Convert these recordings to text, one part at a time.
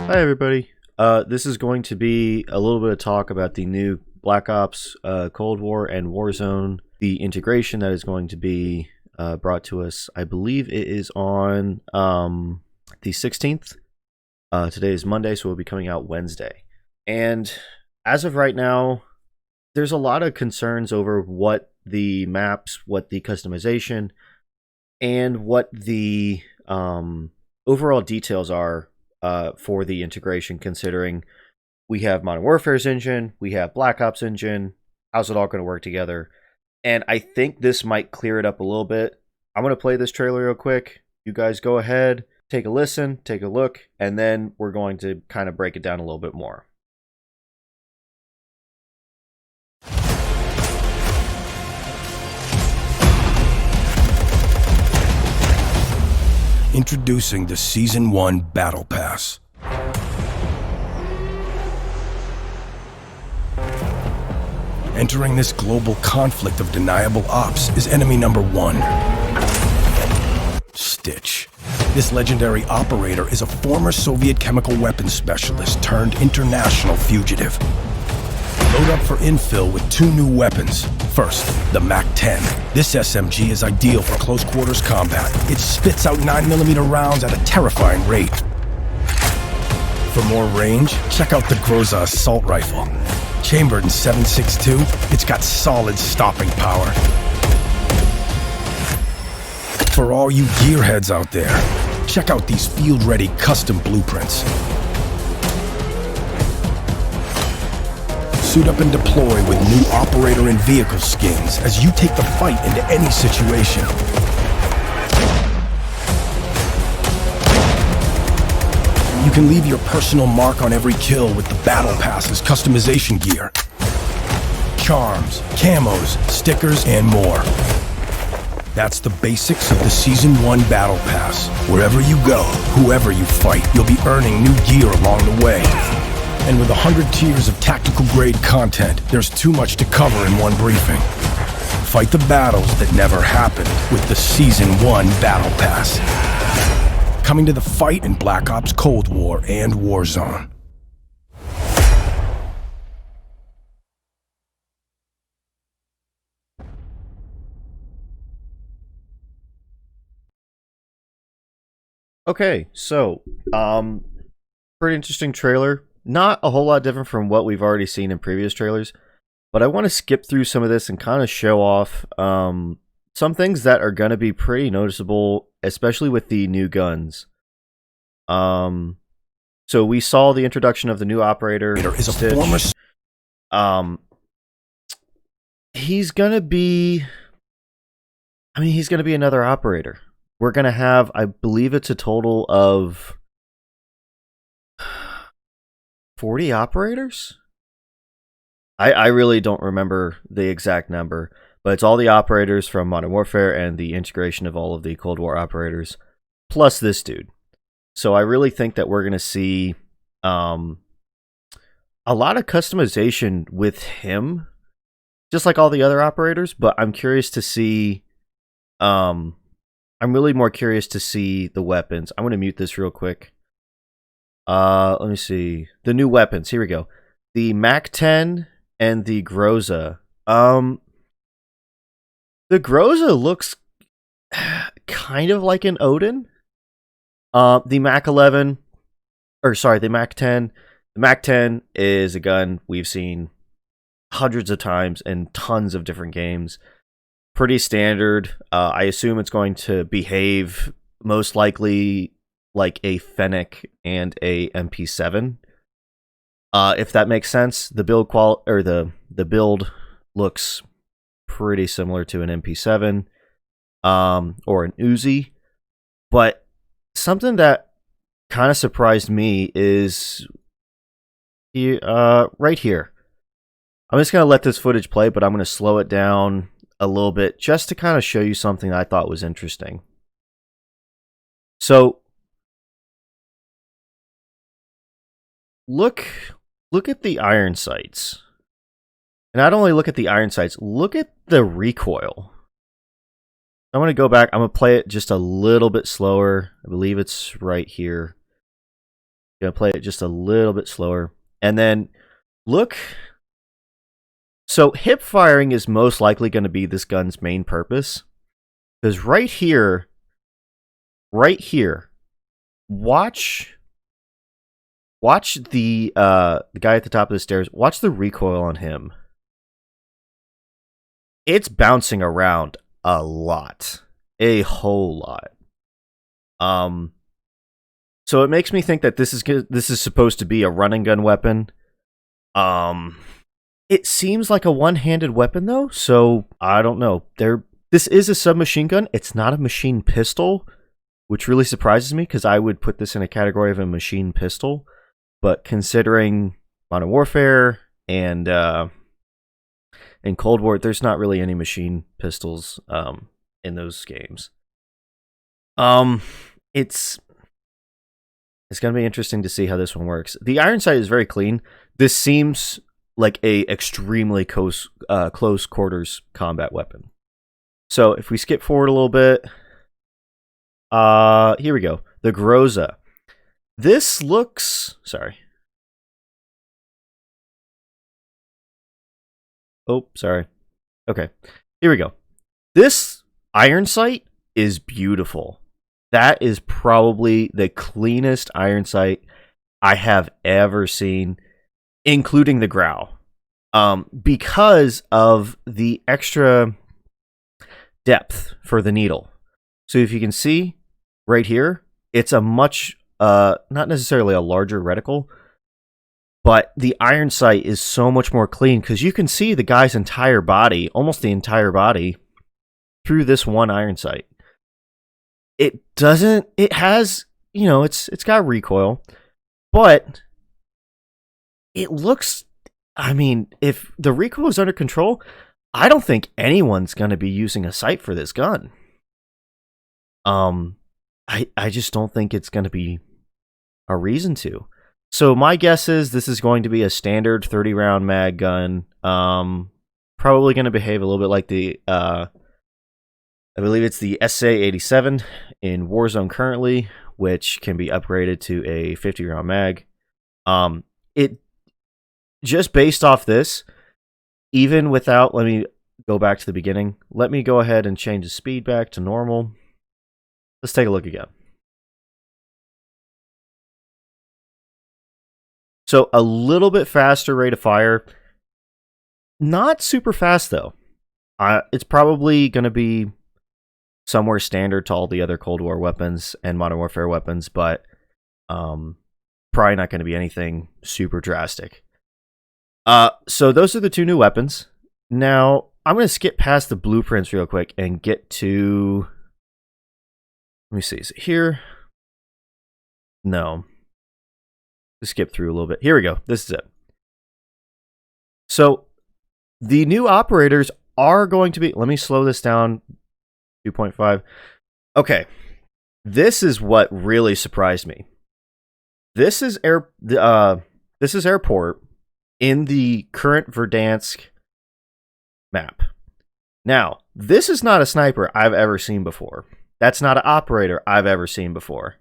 Hi everybody. This is going to be a little bit of talk about the new Black Ops, Cold War, and Warzone. The integration that is going to be brought to us. I believe it is on the 16th. Today is Monday, so it will be coming out Wednesday. And as of right now, there's a lot of concerns over what the maps, what the customization, and what the overall details are for the integration, considering we have Modern Warfare's engine, we have Black Ops engine. How's it all going to work together? And I think this might clear it up a little bit. I'm going to play this trailer real quick. You guys go ahead, take a listen, take a look, and then we're going to kind of break it down a little bit more. Introducing the Season 1 Battle Pass. Entering this global conflict of deniable ops is enemy number one, Stitch. This legendary operator is a former Soviet chemical weapons specialist turned international fugitive. Load up for infill with two new weapons. First, the MAC-10. This SMG is ideal for close quarters combat. It spits out 9mm rounds at a terrifying rate. For more range, check out the Groza assault rifle. Chambered in 7.62, it's got solid stopping power. For all you gearheads out there, check out these field-ready custom blueprints. Suit up and deploy with new operator and vehicle skins as you take the fight into any situation. You can leave your personal mark on every kill with the Battle Pass's customization gear. Charms, camos, stickers, and more. That's the basics of the Season 1 Battle Pass. Wherever you go, whoever you fight, you'll be earning new gear along the way. And with 100 tiers of tactical grade content, there's too much to cover in one briefing. Fight the battles that never happened with the Season 1 Battle Pass. Coming to the fight in Black Ops Cold War and Warzone. Okay, so pretty interesting trailer. Not a whole lot different from what we've already seen in previous trailers, but I want to skip through some of this and kind of show off some things that are going to be pretty noticeable, especially with the new guns. So we saw the introduction of the new operator. Is a former. He's gonna be. I mean, he's gonna be another operator. We're gonna have, I believe, it's a total of 40 operators? I really don't remember the exact number, but it's all the operators from Modern Warfare and the integration of all of the Cold War operators, plus this dude. So I really think that we're going to see a lot of customization with him, just like all the other operators, but I'm curious to see... I'm really more curious to see the weapons. I'm going to mute this real quick. Let me see. The new weapons. Here we go. The MAC-10 and the Groza. The Groza looks kind of like an Odin. The MAC-11, or sorry, the MAC-10. The MAC-10 is a gun we've seen hundreds of times in tons of different games. Pretty standard. I assume it's going to behave most likely like a Fennec and a MP7, if that makes sense. The build the build looks pretty similar to an MP7 or an Uzi, but something that kind of surprised me is right here. I'm just gonna let this footage play, but I'm gonna slow it down a little bit just to kind of show you something that I thought was interesting. So look at the iron sights. And not only look at the iron sights, look at the recoil. I'm going to go back. I'm going to play it just a little bit slower. I believe it's right here. Gonna play it just a little bit slower. And then look. So hip firing is most likely going to be this gun's main purpose. Because right here, watch the guy at the top of the stairs. Watch the recoil on him. It's bouncing around a lot, a whole lot. So it makes me think that this is supposed to be a run and gun weapon. It seems like a one-handed weapon though, so I don't know. This is a submachine gun. It's not a machine pistol, which really surprises me because I would put this in a category of a machine pistol. But considering Modern Warfare and Cold War, there's not really any machine pistols in those games. It's going to be interesting to see how this one works. The iron sight is very clean. This seems like a extremely close quarters combat weapon. So if we skip forward a little bit, here we go. The Groza. This looks... Sorry. Oh, sorry. Okay. Here we go. This iron sight is beautiful. That is probably the cleanest iron sight I have ever seen, including the Grow. Because of the extra depth for the needle. So if you can see right here, it's a much... not necessarily a larger reticle, but the iron sight is so much more clean because you can see the guy's entire body, almost the entire body, through this one iron sight. It has, it's got recoil, but it looks, if the recoil is under control, I don't think anyone's going to be using a sight for this gun. I just don't think it's going to be a reason to. So my guess is this is going to be a standard 30-round mag gun. Probably going to behave a little bit like the, I believe it's the SA-87 in Warzone currently, which can be upgraded to a 50-round mag. It just based off this, even without, let me go back to the beginning. Let me go ahead and change the speed back to normal. Let's take a look again. So a little bit faster rate of fire. Not super fast though. It's probably going to be somewhere standard to all the other Cold War weapons and Modern Warfare weapons, but probably not going to be anything super drastic. So those are the two new weapons. Now, I'm going to skip past the blueprints real quick and get to... Let me see. Is it here? No. Let's skip through a little bit. Here we go. This is it. So, the new operators are going to be... Let me slow this down. 2.5. Okay. This is what really surprised me. This is airport in the current Verdansk map. Now, this is not a sniper I've ever seen before. That's not an operator I've ever seen before.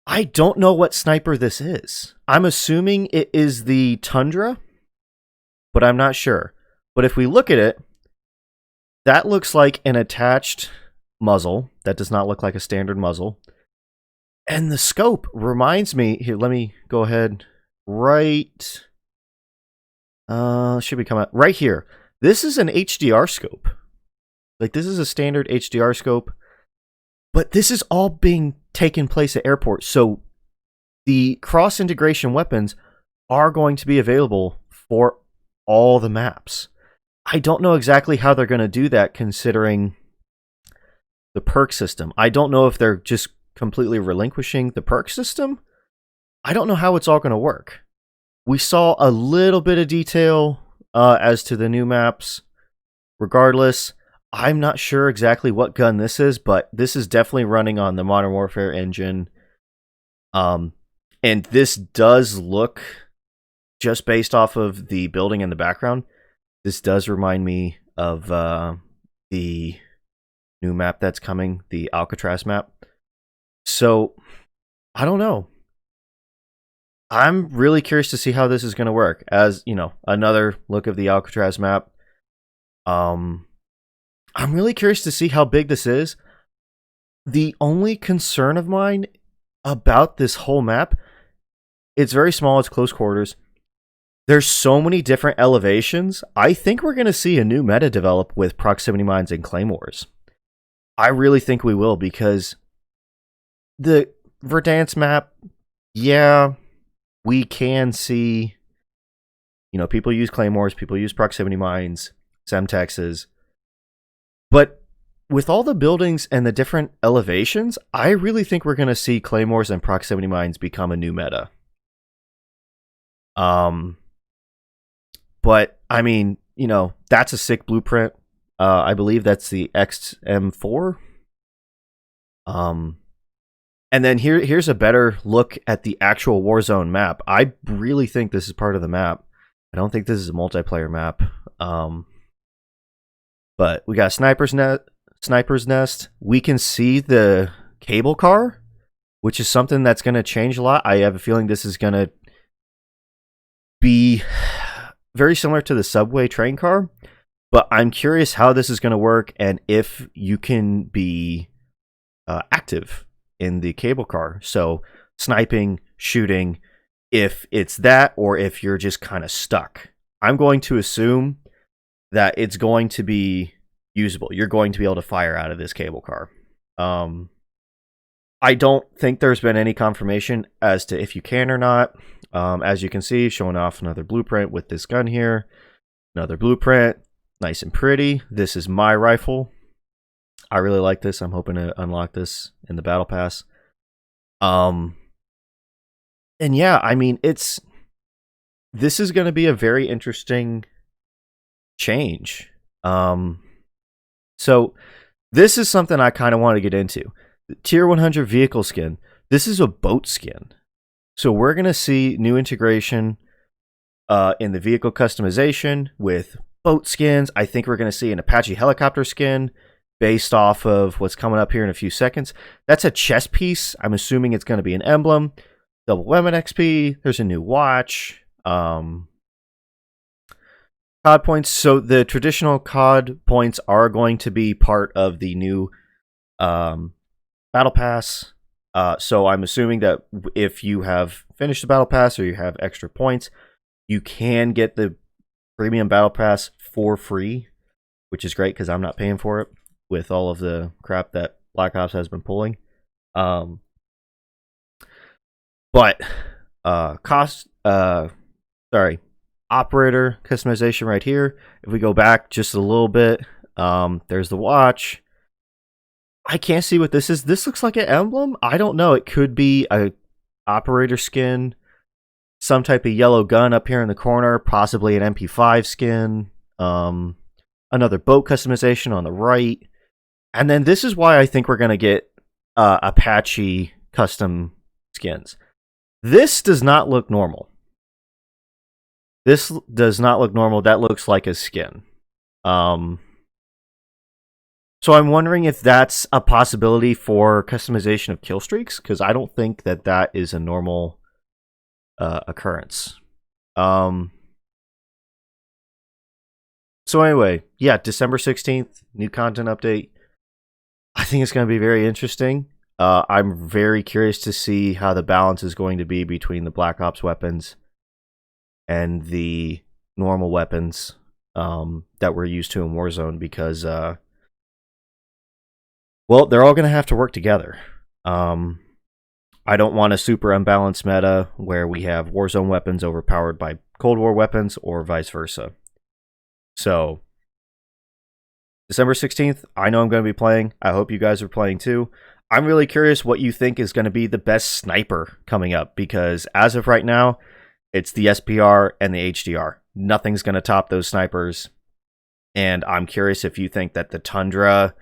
I don't know what sniper this is. I'm assuming it is the Tundra, but I'm not sure. But if we look at it, that looks like an attached muzzle. That does not look like a standard muzzle. And the scope reminds me... Here, let me go ahead. Right... should be coming out right here. This is an HDR scope. Like, this is a standard HDR scope. But this is all being taken place at airport. So the cross-integration weapons are going to be available for all the maps. I don't know exactly how they're going to do that considering the perk system. I don't know if they're just completely relinquishing the perk system. I don't know how it's all going to work. We saw a little bit of detail as to the new maps. Regardless, I'm not sure exactly what gun this is, but this is definitely running on the Modern Warfare engine. And this does look, just based off of the building in the background, this does remind me of the new map that's coming, the Alcatraz map. So, I don't know. I'm really curious to see how this is going to work. As you know, another look of the Alcatraz map. Um, I'm really curious to see how big this is. The only concern of mine about this whole map, it's very small. It's close quarters. There's so many different elevations. I think we're going to see a new meta develop with proximity mines and claymores. I really think we will, because the Verdansk map, yeah, we can see, people use claymores, people use proximity mines, semtexes, but with all the buildings and the different elevations, I really think we're going to see claymores and proximity mines become a new meta. But I mean, that's a sick blueprint. I believe that's the XM4. And then here's a better look at the actual Warzone map. I really think this is part of the map. I don't think this is a multiplayer map. But we got Sniper's Nest. We can see the cable car, which is something that's going to change a lot. I have a feeling this is going to be very similar to the subway train car, but I'm curious how this is going to work and if you can be active in the cable car. So sniping, shooting, if it's that or if you're just kind of stuck. I'm going to assume that it's going to be usable. You're going to be able to fire out of this cable car. I don't think there's been any confirmation as to if you can or not. As you can see, showing off another blueprint with this gun here. Another blueprint. Nice and pretty. This is my rifle. I really like this. I'm hoping to unlock this in the battle pass. And yeah, I mean, this is going to be a very interesting change. So this is something I kind of want to get into. The Tier 100 vehicle skin. This is a boat skin. So we're going to see new integration in the vehicle customization with boat skins. I think we're going to see an Apache helicopter skin based off of what's coming up here in a few seconds. That's a chest piece. I'm assuming it's going to be an emblem. Double weapon XP. There's a new watch. COD points. So the traditional COD points are going to be part of the new battle pass. So I'm assuming that if you have finished the battle pass or you have extra points, you can get the premium battle pass for free, which is great because I'm not paying for it with all of the crap that Black Ops has been pulling. But operator customization right here. If we go back just a little bit, there's the watch. I can't see what this is. This looks like an emblem. I don't know. It could be a operator skin, some type of yellow gun up here in the corner, possibly an MP5 skin, another boat customization on the right. And then this is why I think we're going to get Apache custom skins. This does not look normal. This does not look normal. That looks like a skin. So I'm wondering if that's a possibility for customization of kill streaks, because I don't think that that is a normal occurrence. So anyway, yeah, December 16th, new content update. I think it's going to be very interesting. I'm very curious to see how the balance is going to be between the Black Ops weapons and the normal weapons that we're used to in Warzone, because well, they're all going to have to work together. I don't want a super unbalanced meta where we have Warzone weapons overpowered by Cold War weapons or vice versa. So, December 16th, I know I'm going to be playing. I hope you guys are playing too. I'm really curious what you think is going to be the best sniper coming up, because as of right now, it's the SPR and the HDR. Nothing's going to top those snipers. And I'm curious if you think that the Tundra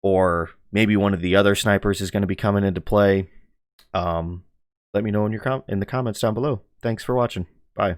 or maybe one of the other snipers is going to be coming into play. Let me know in the comments down below. Thanks for watching. Bye.